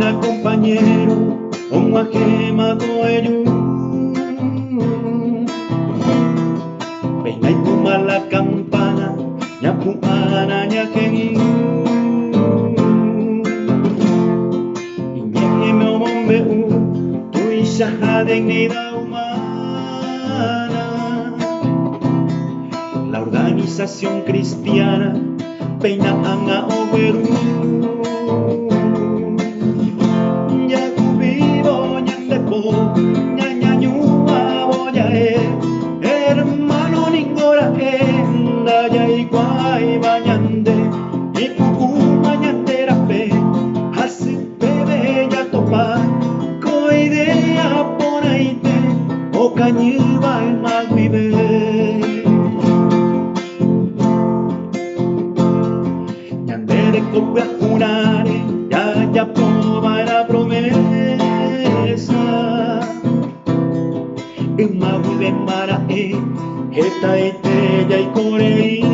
Mira compañero, un gema coelho. Peina y puma la campana, ña pumana ña kengu. Y ñe me omombe tu isha dignidad humana. La organización cristiana peina anga oberu. Hermano ningora enda ya iguay bañande y puku mañandera pe hace bebe ya topa coidea ponaite o cañiba el magvive ñandere copia junare ya proba la promesa magvive mara Heta ite ya ikorei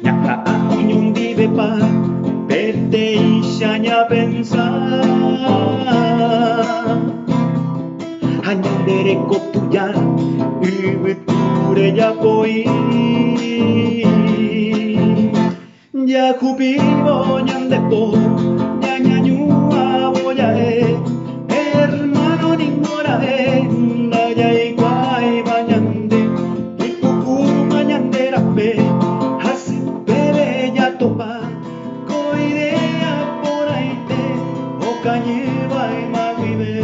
Ñaja añun vive pa Verte isha ña pensar Añandere kotuya Ubeture ya koi Ya kubibo ñandepo Ya ñañua boya hermano ningora ya iguay bañande y puku mañandera pe así bebe ya topa coidea por ahí te o cañeva y magvive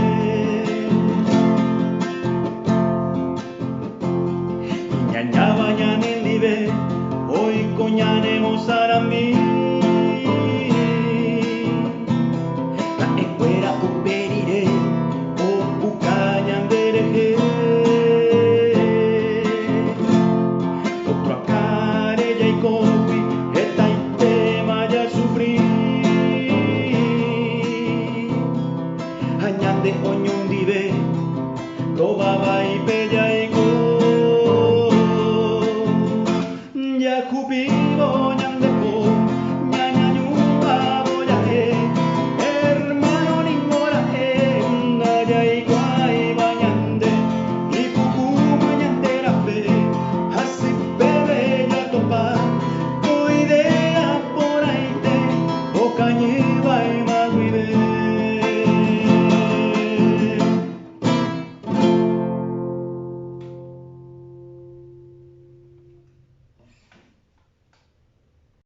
ñaña bañan el nive hoy coñane o sarami